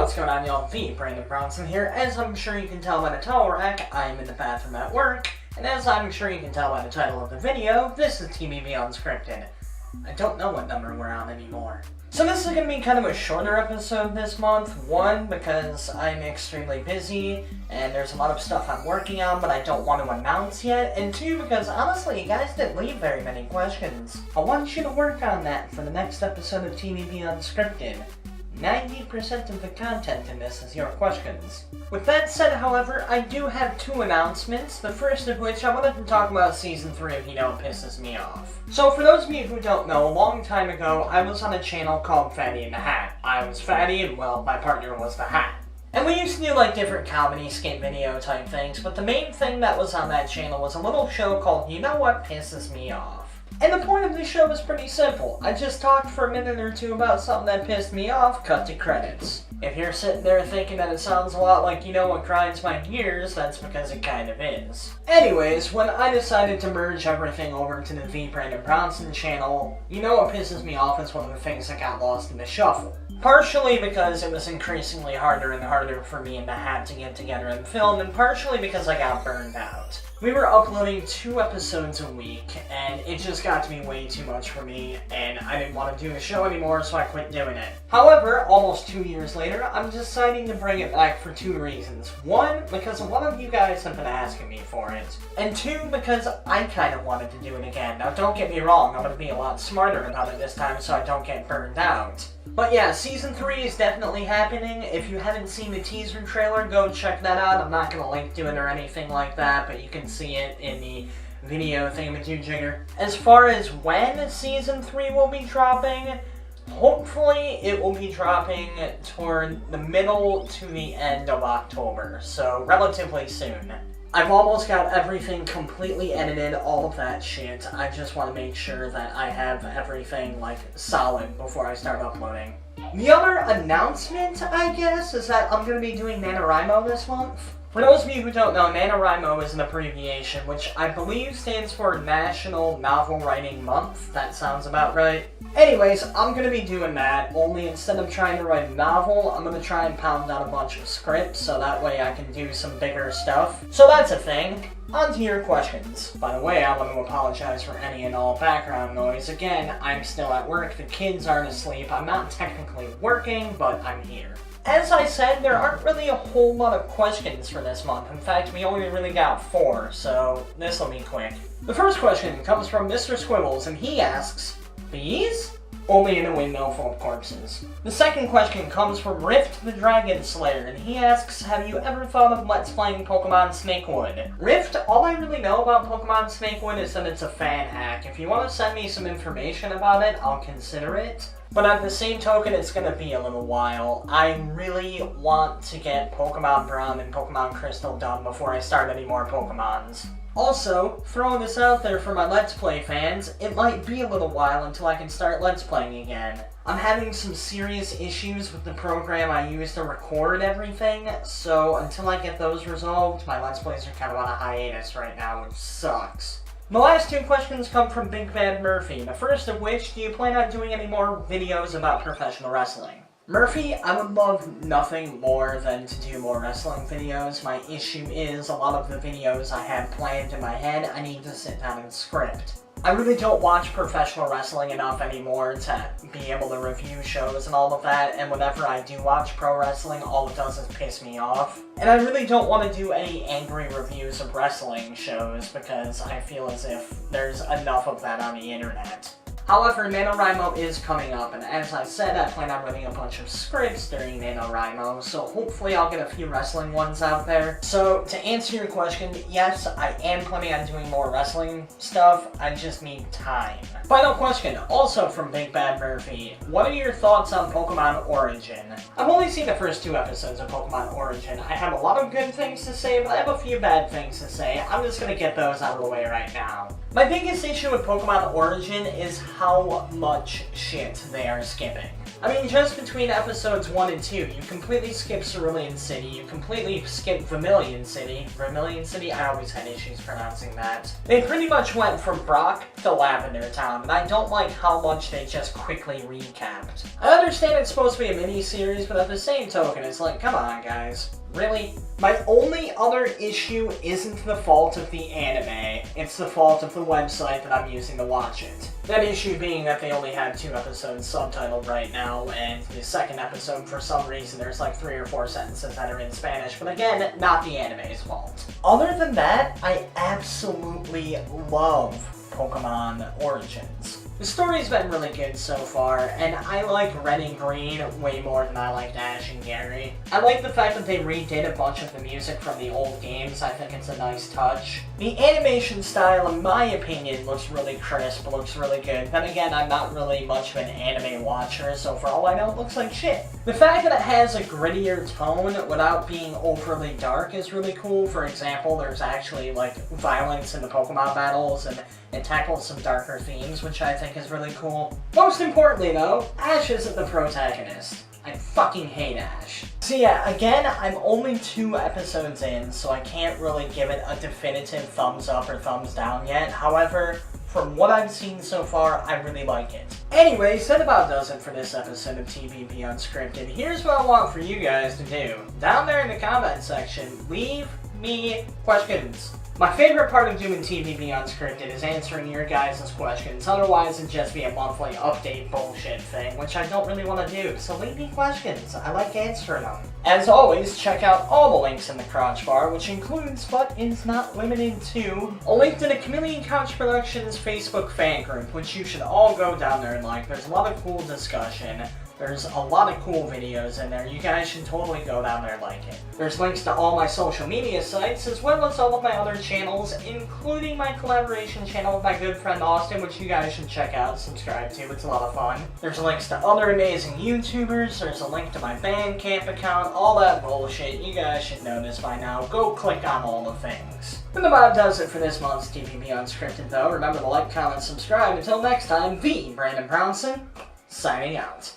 What's going on, y'all? TheBrandonBrownson here. As I'm sure you can tell by the towel rack, I am in the bathroom at work. And as I'm sure you can tell by the title of the video, this is TBB Unscripted. I don't know what number we're on anymore. So this is going to be kind of a shorter episode this month. One, because I'm extremely busy, and there's a lot of stuff I'm working on, but I don't want to announce yet. And two, because honestly, you guys didn't leave very many questions. I want you to work on that for the next episode of TBB Unscripted. 90% of the content in this is your questions. With that said, however, I do have two announcements, the first of which I wanted to talk about Season 3 of You Know It Pisses Me Off. So for those of you who don't know, a long time ago, I was on a channel called Fatty and the Hat. I was Fatty and, well, my partner was the Hat. And we used to do like different comedy, skit video type things, but the main thing that was on that channel was a little show called You Know What Pisses Me Off. And the point of the show was pretty simple. I just talked for a minute or two about something that pissed me off, cut to credits. If you're sitting there thinking that it sounds a lot like You Know What Grinds My Gears, that's because it kind of is. Anyways, when I decided to merge everything over to the Brandon Brownson channel, You Know What Pisses Me Off is one of the things that got lost in the shuffle. Partially because it was increasingly harder and harder for me and the Hat to get together and film, and partially because I got burned out. We were uploading 2 episodes a week, and it just got to be way too much for me, and I didn't want to do the show anymore, so I quit doing it. However, almost 2 years later, I'm deciding to bring it back for 2 reasons. 1, because a lot of you guys have been asking me for it, and 2, because I kind of wanted to do it again. Now, don't get me wrong, I'm going to be a lot smarter about it this time so I don't get burned out. But yeah, Season 3 is definitely happening. If you haven't seen the teaser trailer, go check that out. I'm not going to link to it or anything like that, but you can see it in the video thingamajigger. As far as when Season 3 will be dropping, hopefully it will be dropping toward the middle to the end of October, so relatively soon. I've almost got everything completely edited, all of that shit. I just want to make sure that I have everything, like, solid before I start uploading. The other announcement, I guess, is that I'm going to be doing NaNoWriMo this month. For those of you who don't know, NaNoWriMo is an abbreviation, which I believe stands for National Novel Writing Month. That sounds about right. Anyways, I'm going to be doing that, only instead of trying to write a novel, I'm going to try and pound out a bunch of scripts, so that way I can do some bigger stuff. So that's a thing. On to your questions. By the way, I want to apologize for any and all background noise. Again, I'm still at work, the kids aren't asleep, I'm not technically working, but I'm here. As I said, there aren't really a whole lot of questions for this month. In fact, we only really got 4, so this will be quick. The first question comes from Mr. Squibbles, and he asks, bees? Only in a windmill full of corpses. The second question comes from Rift the Dragon Slayer, and he asks, have you ever thought of let's playing Pokemon Snakewood? Rift, all I really know about Pokemon Snakewood is that it's a fan hack. If you want to send me some information about it, I'll consider it. But at the same token, it's going to be a little while. I really want to get Pokemon Brown and Pokemon Crystal done before I start any more Pokemons. Also, throwing this out there for my Let's Play fans, it might be a little while until I can start Let's Playing again. I'm having some serious issues with the program I use to record everything, so until I get those resolved, my Let's Plays are kind of on a hiatus right now, which sucks. The last 2 questions come from Big Bad Murphy, the first of which, do you plan on doing any more videos about professional wrestling? Murphy, I would love nothing more than to do more wrestling videos. My issue is a lot of the videos I have planned in my head, I need to sit down and script. I really don't watch professional wrestling enough anymore to be able to review shows and all of that, and whenever I do watch pro wrestling, all it does is piss me off. And I really don't want to do any angry reviews of wrestling shows because I feel as if there's enough of that on the internet. However, NaNoWriMo is coming up, and as I said, I plan on writing a bunch of scripts during NaNoWriMo, so hopefully I'll get a few wrestling ones out there. So, to answer your question, yes, I am planning on doing more wrestling stuff, I just need time. Final question, also from Big Bad Murphy, what are your thoughts on Pokemon Origin? I've only seen the first 2 episodes of Pokemon Origin. I have a lot of good things to say, but I have a few bad things to say. I'm just gonna get those out of the way right now. My biggest issue with Pokemon Origin is how much shit they are skipping. I mean, just between episodes 1 and 2, you completely skip Cerulean City, you completely skip Vermilion City. Vermilion City? I always had issues pronouncing that. They pretty much went from Brock to Lavender Town, and I don't like how much they just quickly recapped. I understand it's supposed to be a mini-series, but at the same token, it's like, come on, guys. Really? My only other issue isn't the fault of the anime, it's the fault of the website that I'm using to watch it. That issue being that they only have 2 episodes subtitled right now, and the second episode, for some reason, there's like 3 or 4 sentences that are in Spanish, but again, not the anime's fault. Other than that, I absolutely love Pokemon Origins. The story's been really good so far, and I like Red and Green way more than I liked Ash and Gary. I like the fact that they redid a bunch of the music from the old games. I think it's a nice touch. The animation style, in my opinion, looks really crisp, looks really good. Then again, I'm not really much of an anime watcher, so for all I know, it looks like shit. The fact that it has a grittier tone without being overly dark is really cool. For example, there's actually like violence in the Pokemon battles, and it tackles some darker themes, which I think is really cool. Most importantly though, Ash isn't the protagonist. I fucking hate Ash. So yeah, again, I'm only 2 episodes in, so I can't really give it a definitive thumbs up or thumbs down yet. However, from what I've seen so far, I really like it. Anyways, that about does it for this episode of TBB Unscripted. Here's what I want for you guys to do. Down there in the comment section, leave me questions. My favorite part of doing TBB Unscripted is answering your guys' questions, otherwise it'd just be a monthly update bullshit thing, which I don't really want to do, so leave me questions, I like answering them. As always, check out all the links in the crotch bar, which includes, but is not limited to, a link to the Chameleon Couch Productions Facebook fan group, which you should all go down there and like. There's a lot of cool discussion. There's a lot of cool videos in there. You guys should totally go down there and like it. There's links to all my social media sites, as well as all of my other channels, including my collaboration channel with my good friend Austin, which you guys should check out and subscribe to. It's a lot of fun. There's links to other amazing YouTubers. There's a link to my Bandcamp account. All that bullshit. You guys should know this by now. Go click on all the things. And that about does it for this month's TBB Unscripted, though. Remember to like, comment, subscribe. Until next time, THEBrandonBrownson, signing out.